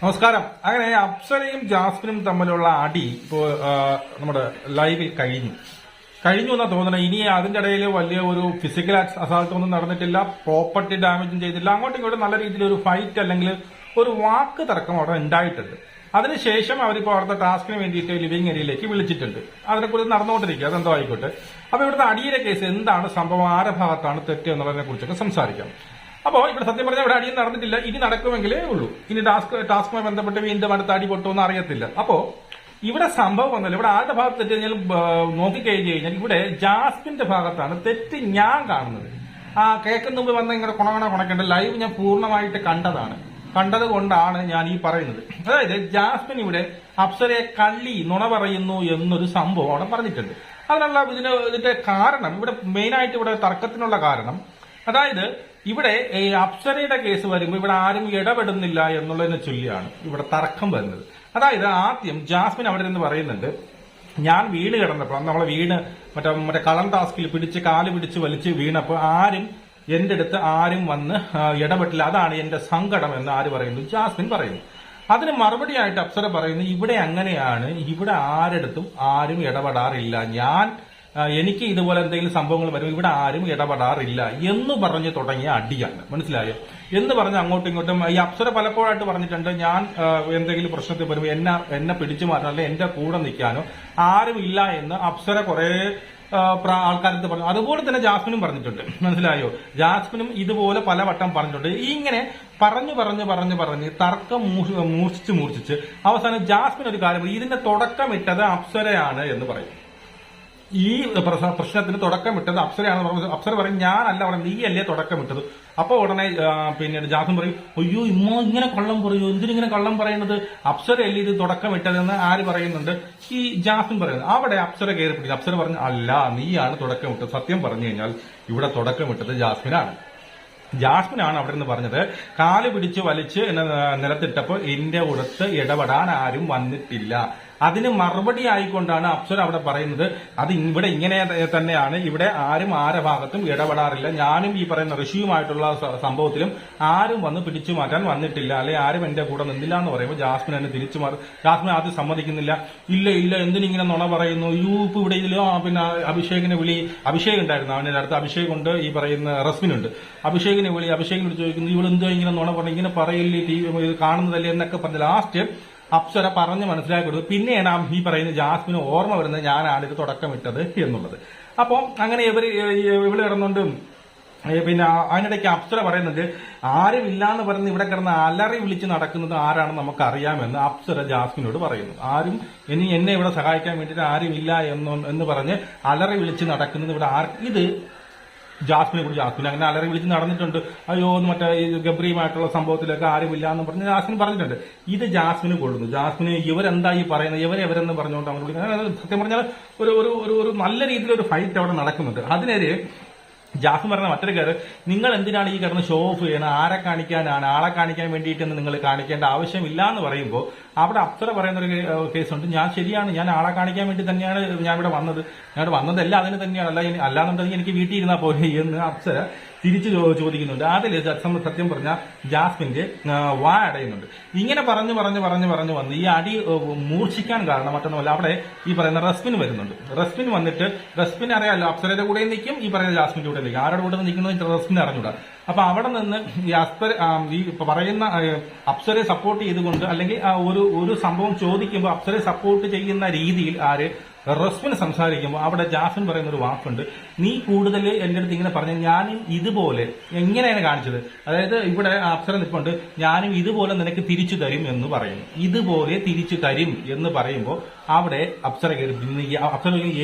നമസ്കാരം. അങ്ങനെ അപ്സരയും ജാസ്മിനും തമ്മിലുള്ള അടി ഇപ്പോ നമ്മുടെ ലൈവിൽ കഴിഞ്ഞു എന്നാ തോന്നുന്നത്. ഇനി അതിന്റെ ഇടയിൽ വലിയ ഒരു ഫിസിക്കൽ അസാൾട്ട് ഒന്നും നടന്നിട്ടില്ല, പ്രോപ്പർട്ടി ഡാമേജും ചെയ്തില്ല. അങ്ങോട്ടും ഇങ്ങോട്ടും നല്ല രീതിയിൽ ഒരു ഫൈറ്റ് അല്ലെങ്കിൽ ഒരു വാക്ക് തർക്കം അവിടെ ഉണ്ടായിട്ടുണ്ട്. അതിനുശേഷം അവരിപ്പോ അവിടുത്തെ ടാസ്കിന് വേണ്ടിയിട്ട് ലിവിംഗ് ഏരിയയിലേക്ക് വിളിച്ചിട്ടുണ്ട്. അതിനെക്കുറിച്ച് നടന്നുകൊണ്ടിരിക്കുക, അതെന്തോ ആയിക്കോട്ടെ. അപ്പൊ ഇവിടുത്തെ അടിയുടെ കേസ് എന്താണ് സംഭവം, ആരുടെ ഭാഗത്താണ് തെറ്റ് എന്നുള്ളതിനെ കുറിച്ചൊക്കെ സംസാരിക്കാം. അപ്പോൾ ഇവിടെ സത്യം പറഞ്ഞാൽ ഇവിടെ അടിയും നടന്നിട്ടില്ല, ഇനി നടക്കുമെങ്കിലേ ഉള്ളൂ. ഇനി ടാസ്കുമായി ബന്ധപ്പെട്ട് വീണ്ടും അടുത്ത അടി പൊട്ടുമെന്ന് അറിയത്തില്ല. അപ്പോ ഇവിടെ സംഭവം വന്നല്ലോ, ഇവിടെ ആരുടെ ഭാഗത്ത് തെറ്റ് കഴിഞ്ഞാൽ നോക്കിക്കഴിഞ്ഞു കഴിഞ്ഞാൽ ഇവിടെ ജാസ്മിന്റെ ഭാഗത്താണ് തെറ്റ് ഞാൻ കാണുന്നത്. ആ കേൾക്കുന്ന മുമ്പ് വന്ന ഇങ്ങനെ കുണക്കേണ്ട ലൈവ് ഞാൻ പൂർണ്ണമായിട്ട് കണ്ടത് കൊണ്ടാണ് ഞാൻ ഈ പറയുന്നത്. അതായത് ജാസ്മിൻ ഇവിടെ അപ്സരയെ നുണ പറയുന്നു എന്നൊരു സംഭവം അവിടെ പറഞ്ഞിട്ടുണ്ട്. അതിനുള്ള ഇതിന്റെ കാരണം ഇവിടെ മെയിനായിട്ട് ഇവിടെ തർക്കത്തിനുള്ള കാരണം, അതായത് ഇവിടെ അപ്സരയുടെ കേസ് വരുമ്പോൾ ഇവിടെ ആരും ഇടപെടുന്നില്ല എന്നുള്ളതിനെ ചൊല്ലിയാണ് ഇവിടെ തർക്കം വരുന്നത്. അതായത് ആദ്യം ജാസ്മിൻ അവിടെ നിന്ന് പറയുന്നുണ്ട്, ഞാൻ വീണ് കിടന്നപ്പോൾ നമ്മളെ വീണ് മറ്റേ കളം ടാസ്കിൽ കാല് പിടിച്ച് വലിച്ച് വീണപ്പോൾ എന്റെ അടുത്ത് ആരും വന്ന് ഇടപെട്ടില്ല, അതാണ് എന്റെ സങ്കടം എന്ന് ആര് പറയുന്നു? ജാസ്മിൻ പറയുന്നു. അതിന് മറുപടിയായിട്ട് അപ്സര പറയുന്നു, ഇവിടെ അങ്ങനെയാണ്, ഇവിടെ ആരെടുത്തും ആരും ഇടപെടാറില്ല, എനിക്ക് ഇതുപോലെ എന്തെങ്കിലും സംഭവങ്ങൾ വരും, ഇവിടെ ആരും ഇടപെടാറില്ല എന്ന് പറഞ്ഞു തുടങ്ങിയ അടിയാണ്. മനസ്സിലായോ? എന്ന് പറഞ്ഞ് അങ്ങോട്ടും ഇങ്ങോട്ടും ഈ അപ്സര പലപ്പോഴായിട്ട് പറഞ്ഞിട്ടുണ്ട്, ഞാൻ എന്തെങ്കിലും പ്രശ്നത്തിൽ വരുമ്പോൾ എന്നെ പിടിച്ചു മാറ്റാനോ അല്ലെ എന്റെ കൂടെ നിൽക്കാനോ ആരും ഇല്ല എന്ന് അപ്സര കുറെ ആൾക്കാരത്ത് പറഞ്ഞു. അതുപോലെ തന്നെ ജാസ്മിനും പറഞ്ഞിട്ടുണ്ട്. മനസ്സിലായോ? ജാസ്മിനും ഇതുപോലെ പലവട്ടം പറഞ്ഞിട്ടുണ്ട്. ഇങ്ങനെ പറഞ്ഞ് തർക്കം മൂർച്ഛിച്ച് അവസാനം ജാസ്മിൻ ഒരു കാര്യം, ഇതിന്റെ തുടക്കമിട്ടത് അപ്സരയാണ് എന്ന് പറയും. ഈ പ്രശ്നത്തിന് തുടക്കമിട്ടത് അപ്സരയാണ് പറഞ്ഞത്. അപ്സര പറയും, ഞാനല്ല പറയുന്നത്, നീയല്ലേ തുടക്കമിട്ടത്. അപ്പൊ ഉടനെ പിന്നീട് ജാസ്മിൻ പറയും, അയ്യോ ഇങ്ങനെ കള്ളം പറയൂ, എന്തിനിങ്ങനെ കള്ളം പറയുന്നത്, അപ്സരയല്ലേ ഇത് തുടക്കമിട്ടതെന്ന് ആര് പറയുന്നുണ്ട്? ഈ ജാസ്മിൻ പറയുന്നത്. അവിടെ അപ്സര കയറി പിടിക്കും. അപ്സര പറഞ്ഞു, അല്ല നീയാണ് തുടക്കമിട്ടത്, സത്യം പറഞ്ഞു കഴിഞ്ഞാൽ ഇവിടെ തുടക്കമിട്ടത് ജാസ്മിനാണ് അവിടെ നിന്ന് പറഞ്ഞത്. കാല് പിടിച്ച് വലിച്ച് നിലത്തിട്ടപ്പോൾ എന്റെ ഉടത്ത് ഇടപെടാൻ ആരും വന്നിട്ടില്ല. അതിന് മറുപടി ആയിക്കൊണ്ടാണ് അപ്സര അവിടെ പറയുന്നത്, അത് ഇവിടെ ഇങ്ങനെ തന്നെയാണ്, ഇവിടെ ആരും ആരെ ഭാഗത്തും ഇടപെടാറില്ല, ഞാനും ഈ പറയുന്ന ഋഷിയുമായിട്ടുള്ള സംഭവത്തിലും ആരും വന്ന് പിടിച്ചു മാറ്റാൻ വന്നിട്ടില്ല, അല്ലെ ആരും എന്റെ കൂടെ നിന്നില്ല എന്ന് പറയുമ്പോൾ ജാസ്മിൻ എന്നെ തിരിച്ചു ജാസ്മിൻ ആദ്യം സമ്മതിക്കുന്നില്ല. ഇല്ല എന്തിനിങ്ങനെ നുണ പറയുന്നു, ഇപ്പൊ ഇവിടെ ഇതിലോ പിന്നെ അഭിഷേക് ഉണ്ടായിരുന്നു, അവന്റെ അടുത്ത് അഭിഷേക് ഉണ്ട്, ഈ പറയുന്ന റസ്മിനുണ്ട്. അഭിഷേകിനോട് ചോദിക്കുന്നു, ഇവളെന്തോ ഇങ്ങനെ നുണ പറഞ്ഞു, ഇങ്ങനെ പറയില്ലേ, ഇത് കാണുന്നതല്ലേ എന്നൊക്കെ പറഞ്ഞ് ലാസ്റ്റ് അപ്സര പറഞ്ഞ് മനസ്സിലാക്കി കൊടുത്തു. പിന്നെയാണ് ഈ പറയുന്ന ജാസ്മിന് ഓർമ്മ വരുന്നത്, ഞാനാണ് ഇത് തുടക്കമിട്ടത് എന്നുള്ളത്. അപ്പം അങ്ങനെ ഇവള് കിടന്നുകൊണ്ട് പിന്നെ അതിനിടയ്ക്ക് അപ്സര പറയുന്നത്, ആരും ഇല്ലാന്ന് പറയുന്നത് ഇവിടെ കിടന്ന് അലറി വിളിച്ച് നടക്കുന്നത് ആരാണെന്ന് നമുക്കറിയാമെന്ന് അപ്സര ജാസ്മിനോട് പറയുന്നു. എന്നെ ഇവിടെ സഹായിക്കാൻ വേണ്ടിയിട്ട് ആരും ഇല്ല എന്ന് പറഞ്ഞ് അലറി വിളിച്ച് നടക്കുന്നത് ഇവിടെ ഇത് ജാസ്മിനെ കുറിച്ച് ജാസ്മിൻ അങ്ങനെ അലറി വിളിച്ച് നടന്നിട്ടുണ്ട്. അയ്യോ മറ്റേ ഗബ്രിയുമായിട്ടുള്ള സംഭവത്തിലൊക്കെ ആരുമില്ല എന്ന് പറഞ്ഞ് ജാസ്മിൻ പറഞ്ഞിട്ടുണ്ട്. ഇത് ജാസ്മിന് കൊള്ളുന്നു. ജാസ്മിന് ഇവരെന്താ ഈ പറയുന്നത്, ഇവരെന്ന് പറഞ്ഞുകൊണ്ട് അവർ വിളിക്കുന്നത്. സത്യം പറഞ്ഞാൽ ഒരു നല്ല രീതിയിലൊരു ഫൈറ്റ് അവിടെ നടക്കുന്നുണ്ട്. അതിനെതിരെ ജാസ്മിൻ പറഞ്ഞ മറ്റൊരു കാര്യം, നിങ്ങൾ എന്തിനാണ് ഈ കിടന്ന് ഷോ ഓഫ് ചെയ്യണം, ആരെ കാണിക്കാനാണ്, ആളെ കാണിക്കാൻ വേണ്ടിയിട്ടെന്ന് നിങ്ങൾ കാണിക്കേണ്ട ആവശ്യമില്ല എന്ന് പറയുമ്പോൾ അവിടെ അപ്സര പറയുന്ന ഒരു കേസുണ്ട്, ശരിയാണ്, ഞാൻ ആളെ കാണിക്കാൻ വേണ്ടി തന്നെയാണ് ഞാൻ ഇവിടെ വന്നതല്ല അതിന് തന്നെയാണ്, അല്ലാന്നുണ്ടെങ്കിൽ എനിക്ക് വീട്ടിൽ ഇരുന്നാൽ പോലെ എന്ന് അപ്സര തിരിച്ചു ചോദിക്കുന്നുണ്ട്. അതിൽ സത്യം പറഞ്ഞാൽ ജാസ്മിന്റെ വാ അടയുന്നുണ്ട്. ഇങ്ങനെ പറഞ്ഞു വന്ന് ഈ അടി മൂർച്ഛിക്കാൻ കാരണം മറ്റൊന്നുമല്ല, അവിടെ ഈ പറയുന്ന റസ്മിൻ വരുന്നുണ്ട്. റസ്മിൻ വന്നിട്ട്, റസ്മിൻ അറിയാമല്ലോ അപ്സരയുടെ കൂടെ നിൽക്കും, ഈ പറയുന്ന ജാസ്മിന്റെ കൂടെ നിൽക്കും, ആരുടെ കൂടെ നിൽക്കുന്നത് റസ്മിൻ അറിഞ്ഞൂടാ. അപ്പൊ അവിടെ നിന്ന് ഈ പറയുന്ന അപ്സരയെ സപ്പോർട്ട് ചെയ്തുകൊണ്ട് അല്ലെങ്കിൽ ഒരു സംഭവം ചോദിക്കുമ്പോൾ അപ്സരയെ സപ്പോർട്ട് ചെയ്യുന്ന രീതിയിൽ റസ്മിന് സംസാരിക്കുമ്പോൾ അവിടെ ജാസ്മിൻ പറയുന്ന ഒരു വാക്കുണ്ട്, നീ കൂടുതൽ എന്റെ അടുത്ത് ഇങ്ങനെ പറഞ്ഞ ഞാനും ഇതുപോലെ എങ്ങനെയാണ് കാണിച്ചത്, അതായത് ഇവിടെ അപ്സര നിൽപ്പുണ്ട്, ഞാനും ഇതുപോലെ നിനക്ക് തിരിച്ചു തരും എന്ന് പറയുന്നു. ഇതുപോലെ തിരിച്ചു തരും എന്ന് പറയുമ്പോൾ അവിടെ അപ്സര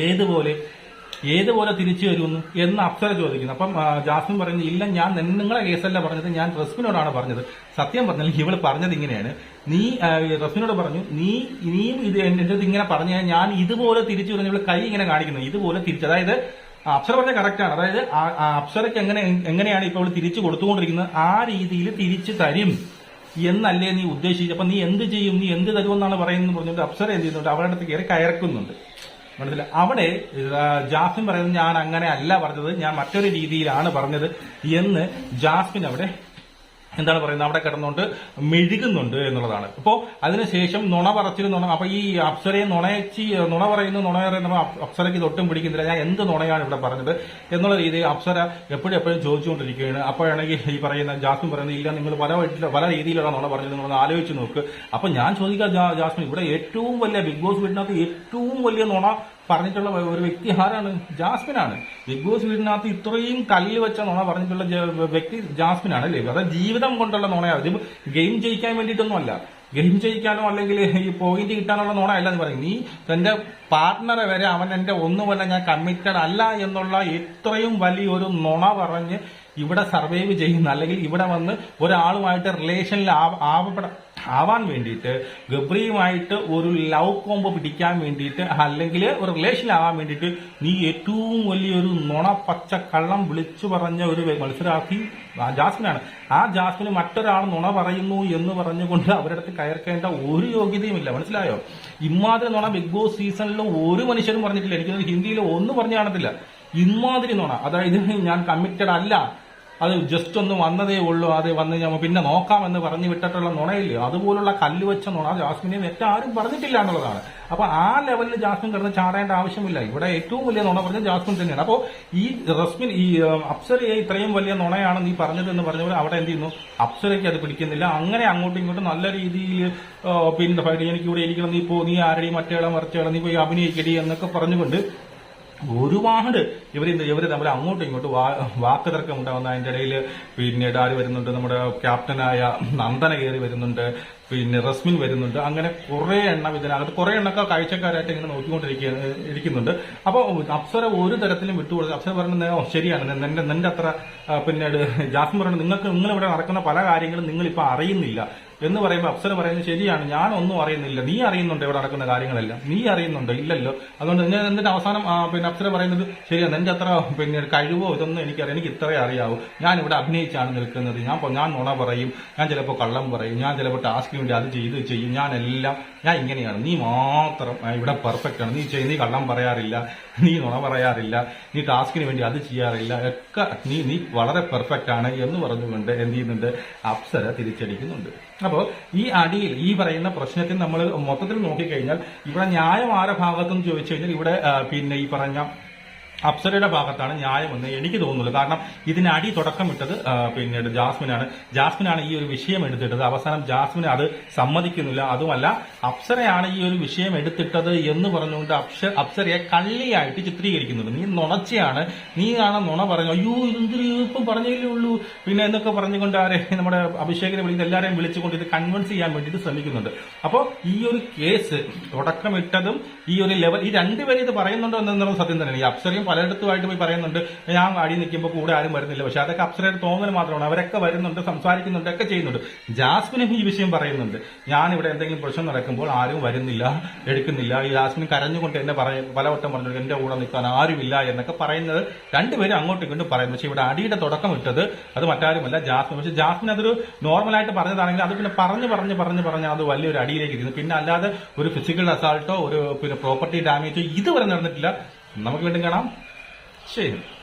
ഏതുപോലെ തിരിച്ചു വരുമെന്ന് എന്ന് അപ്സര ചോദിക്കുന്നു. അപ്പം ജാസ്മിൻ പറയുന്നത്, ഇല്ല ഞാൻ നിങ്ങളെ കേസല്ല പറഞ്ഞത്, ഞാൻ റസ്മിനോടാണ് പറഞ്ഞത്. സത്യം പറഞ്ഞാൽ ഇവള് പറഞ്ഞത് ഇങ്ങനെയാണ്, നീ റസ്മിനോട് പറഞ്ഞു, നീയും ഇത് എന്റെ അടുത്ത് ഇങ്ങനെ പറഞ്ഞ ഞാൻ ഇതുപോലെ തിരിച്ചു വരുന്ന ഇവള് കൈ ഇങ്ങനെ കാണിക്കുന്നു, ഇതുപോലെ തിരിച്ചു. അതായത് അപ്സര പറഞ്ഞ കറക്റ്റാണ്. അതായത് അപ്സരയ്ക്ക് എങ്ങനെയാണ് ഇപ്പോൾ തിരിച്ചു കൊടുത്തുകൊണ്ടിരിക്കുന്നത് ആ രീതിയിൽ തിരിച്ചു തരും എന്നല്ലേ നീ ഉദ്ദേശിച്ചത്. അപ്പൊ നീ എന്ത് ചെയ്യും, നീ എന്ത് തരുമെന്നാണ് പറയുന്നത് പറഞ്ഞിട്ട് അപ്സര എന്ത് ചെയ്യുന്നുണ്ട്, അവരുടെ അടുത്ത് കയറി കയർക്കുന്നുണ്ട്. മനസ്സിലായി? അവിടെ ജാസ്മിൻ പറയുന്നത്, ഞാൻ അങ്ങനെ അല്ല പറഞ്ഞത്, ഞാൻ മറ്റൊരു രീതിയിലാണ് പറഞ്ഞത് എന്ന് ജാസ്മിൻ അവിടെ എന്താണ് പറയുന്നത്, അവിടെ കിടന്നുകൊണ്ട് മെഴുകുന്നുണ്ട് എന്നുള്ളതാണ്. ഇപ്പോ അതിനുശേഷം നുണ പറച്ചിൽ അപ്പൊ ഈ അപ്സരയെ നുണ പറയുന്ന അപ്സരയ്ക്ക് തൊട്ടും പിടിക്കുന്നില്ല, ഞാൻ എന്ത് നുണയാണ് ഇവിടെ പറഞ്ഞത് എന്നുള്ള രീതിയിൽ അപ്സര എപ്പോഴും ചോദിച്ചുകൊണ്ടിരിക്കുകയാണ്. അപ്പോഴാണെങ്കിൽ ഈ പറയുന്ന ജാസ്മിൻ പറയുന്നത്, ഇല്ല നിങ്ങൾ പല രീതിയിലുള്ള നുണ പറഞ്ഞത്, നിങ്ങളൊന്ന് ആലോചിച്ച് നോക്ക്. അപ്പൊ ഞാൻ ചോദിക്കാം, ജാസ്മിൻ ഇവിടെ ഏറ്റവും വലിയ ബിഗ് ബോസ് വീടിനകത്ത് ഏറ്റവും വലിയ നുണ പറഞ്ഞിട്ടുള്ള ഒരു വ്യക്തി ആരാണ്? ജാസ്മിനാണ്. ബിഗ് ബോസ് വീടിനകത്ത് ഇത്രയും കല്ല് വെച്ച നുണ പറഞ്ഞിട്ടുള്ള വ്യക്തി ജാസ്മിനാണ് അല്ലേ? അതായത് ജീവിതം കൊണ്ടുള്ള നുണയാണ്. ഇത് ഗെയിം ജയിക്കാൻ വേണ്ടിയിട്ടൊന്നും അല്ല, ഗെയിം ജയിക്കാനോ അല്ലെങ്കിൽ ഈ പോയിന്റ് കിട്ടാനുള്ള നുണ അല്ല എന്ന് പറയും. നീ തന്റെ പാർട്ട്ണറെ വരെ അവൻ എന്റെ ഒന്നുമല്ല, ഞാൻ കമ്മിറ്റഡ് അല്ല എന്നുള്ള ഇത്രയും വലിയൊരു നുണ പറഞ്ഞ് ഇവിടെ സർവൈവ് ചെയ്യുന്ന, അല്ലെങ്കിൽ ഇവിടെ വന്ന് ഒരാളുമായിട്ട് റിലേഷനിൽ ആവാൻ വേണ്ടിയിട്ട്, ഗബ്രിയുമായിട്ട് ഒരു ലവ് കോംബോ പിടിക്കാൻ വേണ്ടിയിട്ട്, അല്ലെങ്കിൽ ഒരു റിലേഷനിലാവാൻ വേണ്ടിയിട്ട് നീ ഏറ്റവും വലിയൊരു നുണ പച്ച കള്ളം വിളിച്ചു പറഞ്ഞ ഒരു മത്സരാർത്ഥി ജാസ്മിനാണ്. ആ ജാസ്മിന് മറ്റൊരാൾ നുണ പറയുന്നു എന്ന് പറഞ്ഞുകൊണ്ട് അവരുടെ അടുത്ത് കയർക്കേണ്ട ഒരു യോഗ്യതയുമില്ല. മനസ്സിലായോ? ഇമാതിരി നുണ ബിഗ് ബോസ് സീസണിൽ ഒരു മനുഷ്യരും പറഞ്ഞിട്ടില്ല. എനിക്ക് ഹിന്ദിയിൽ ഒന്നും പറഞ്ഞു കാണത്തില്ല ഇമാതിരി നുണ. അതായത് ഞാൻ കമ്മിറ്റഡ് അല്ല, അത് ജസ്റ്റ് ഒന്ന് വന്നതേ ഉള്ളൂ, അത് വന്ന് ഞാൻ പിന്നെ നോക്കാമെന്ന് പറഞ്ഞു വിട്ടിട്ടുള്ള നുണയില്ലേ, അതുപോലുള്ള കല്ല് വെച്ച നുണ ജാസ്മിനെ മറ്റാരും പറഞ്ഞിട്ടില്ല എന്നുള്ളതാണ്. അപ്പൊ ആ ലെവലിൽ ജാസ്മിൻ കിടന്ന് ചാടേണ്ട ആവശ്യമില്ല. ഇവിടെ ഏറ്റവും വലിയ നുണ പറഞ്ഞ ജാസ്മിൻ തന്നെയാണ്. അപ്പോൾ ഈ അപ്സരയെ ഇത്രയും വലിയ നുണയാണ് നീ പറഞ്ഞത് എന്ന് പറഞ്ഞപ്പോൾ അവിടെ എന്ത് ചെയ്യുന്നു, അപ്സരയ്ക്ക് അത് പിടിക്കുന്നില്ല. അങ്ങനെ അങ്ങോട്ടും ഇങ്ങോട്ടും നല്ല രീതിയിൽ പിന്നെ എനിക്ക് ഇവിടെ ഇരിക്കണം, നീ ആരുടെയും മറ്റേളം മറിച്ചേളം, നീ പോയി അഭിനയിക്കടി എന്നൊക്കെ പറഞ്ഞുകൊണ്ട് ഒരുപാട് ഇവര് തമ്മിൽ അങ്ങോട്ടും ഇങ്ങോട്ടും വാക്ക് തർക്കം ഉണ്ടാവുന്ന. അതിന്റെ ഇടയിൽ പിന്നീട് ആര് വരുന്നുണ്ട്, നമ്മുടെ ക്യാപ്റ്റനായ നന്ദന കയറി വരുന്നുണ്ട്, പിന്നെ റസ്മിൻ വരുന്നുണ്ട്. അങ്ങനെ കുറെ എണ്ണം ഇതിനകത്ത് കുറെ എണ്ണൊക്കെ കാഴ്ചക്കാരായിട്ട് ഇങ്ങനെ നോക്കിക്കൊണ്ടിരിക്കുന്നുണ്ട്. അപ്പൊ അപ്സര ഒരു തരത്തിലും വിട്ടുകൊടുത്ത് അപ്സര പറയുന്നത് ശരിയാണ്, നിന്റെ അത്ര പിന്നീട് ജാസ്മിൻ പറയുന്നത് നിങ്ങളിവിടെ നടക്കുന്ന പല കാര്യങ്ങളും നിങ്ങളിപ്പോ അറിയുന്നില്ല എന്ന് പറയുമ്പോൾ അപ്സര പറയുന്നത് ശരിയാണ്, ഞാനൊന്നും അറിയുന്നില്ല, നീ അറിയുന്നുണ്ട് ഇവിടെ നടക്കുന്ന കാര്യങ്ങളെല്ലാം, നീ അറിയുന്നുണ്ടോ? ഇല്ലല്ലോ. അതുകൊണ്ട് എന്നിട്ട് അവസാനം പിന്നെ അപ്സര പറയുന്നത് ശരിയാണ്, നിന്റെ അത്ര പിന്നെ കഴിവോ ഇതൊന്നും എനിക്കറിയാം, എനിക്ക് ഇത്രേ അറിയാവൂ, ഞാൻ ഇവിടെ അഭിനയിച്ചാണ് നിൽക്കുന്നത്, ഞാൻ നുണ പറയും, ഞാൻ ചിലപ്പോൾ കള്ളം പറയും, ഞാൻ ചിലപ്പോൾ ടാസ്കിന് വേണ്ടി അത് ചെയ്യും, ഞാൻ ഇങ്ങനെയാണ്, നീ മാത്രം ഇവിടെ പെർഫെക്റ്റ് ആണ്, നീ കള്ളം പറയാറില്ല, നീ നുണ പറയാറില്ല, നീ ടാസ്കിന് വേണ്ടി അത് ചെയ്യാറില്ല, ഒക്കെ നീ വളരെ പെർഫെക്റ്റ് ആണ് എന്ന് പറഞ്ഞുകൊണ്ട് എന്ത് ചെയ്യുന്നുണ്ട്, അപ്സര തിരിച്ചടിക്കുന്നുണ്ട്. അപ്പോൾ ഈ അടിയിൽ ഈ പറയുന്ന പ്രശ്നത്തിൽ നമ്മൾ മൊത്തത്തിൽ നോക്കിക്കഴിഞ്ഞാൽ ഇവിടെ ന്യായം ആരുടെ ഭാഗത്തെന്ന് ചോദിച്ചു കഴിഞ്ഞാൽ ഇവിടെ പിന്നെ ഈ പറഞ്ഞ അപ്സരയുടെ ഭാഗത്താണ് ന്യായമെന്ന് എനിക്ക് തോന്നുന്നത്. കാരണം ഇതിന് അടി തുടക്കമിട്ടത് പിന്നീട് ജാസ്മിനാണ് ഈ ഒരു വിഷയം എടുത്തിട്ടത്. അവസാനം ജാസ്മിൻ അത് സമ്മതിക്കുന്നില്ല. അതുമല്ല, അപ്സരയാണ് ഈ ഒരു വിഷയം എടുത്തിട്ടത് എന്ന് പറഞ്ഞുകൊണ്ട് അപ്സരയെ കള്ളിയായിട്ട് ചിത്രീകരിക്കുന്നുണ്ട്. നീ നുണച്ചയാണ്, നീയാണ് നുണ പറഞ്ഞു, അയ്യോ ഇതെന്തൊരു ഇപ്പം പറഞ്ഞേ ഉള്ളൂ പിന്നെ എന്നൊക്കെ പറഞ്ഞുകൊണ്ട് നമ്മുടെ അഭിഷേകിനെ വിളിക്കുന്ന എല്ലാവരെയും വിളിച്ചുകൊണ്ട് ഇത് കൺവിൻസ് ചെയ്യാൻ വേണ്ടിയിട്ട് ശ്രമിക്കുന്നുണ്ട്. അപ്പോൾ ഈ ഒരു കേസ് തുടക്കമിട്ടതും ഈ ഒരു ലെവൽ, ഈ രണ്ടുപേരും ഇത് പറയുന്നുണ്ടോ എന്നുള്ളത് സത്യം തന്നെയാണ്. ഈ അപ്സരയും പലയിടത്തുമായിട്ട് പോയി പറയുന്നുണ്ട്, ഞാൻ അടി നിൽക്കുമ്പോൾ കൂടെ ആരും വരുന്നില്ല. പക്ഷെ അതൊക്കെ അപ്സരയുടെ തോന്നൽ മാത്രമാണ്. അവരൊക്കെ വരുന്നുണ്ട്, സംസാരിക്കുന്നുണ്ട്, ഒക്കെ ചെയ്യുന്നുണ്ട്. ജാസ്മിനും ഈ വിഷയം പറയുന്നുണ്ട്, ഞാൻ ഇവിടെ എന്തെങ്കിലും പ്രശ്നം നടക്കുമ്പോൾ ആരും വരുന്നില്ല, എടുക്കുന്നില്ല. ഈ ജാസ്മിൻ കരഞ്ഞുകൊണ്ട് എന്നെ പലവട്ടം പറഞ്ഞു എന്റെ കൂടെ നിൽക്കാൻ ആരുമില്ല എന്നൊക്കെ പറയുന്നത് രണ്ടുപേരും അങ്ങോട്ടും ഇങ്ങോട്ടും പറയുന്നു. പക്ഷെ ഇവിടെ അടിയുടെ തുടക്കം ഇട്ടത് അത് മറ്റാരുമല്ല, ജാസ്മിൻ. പക്ഷെ ജാസ്മിൻ അതൊരു നോർമലായിട്ട് പറഞ്ഞതാണെങ്കിൽ അത് പിന്നെ പറഞ്ഞ് അത് വലിയൊരു അടിയിലേക്ക് ഇരുന്നു. പിന്നെ അല്ലാതെ ഒരു ഫിസിക്കൽ അസാൾട്ടോ ഒരു പിന്നെ പ്രോപ്പർട്ടി ഡാമേജോ ഇതുവരെ നടന്നിട്ടില്ല. നമുക്ക് വീണ്ടും കാണാം. ശരി.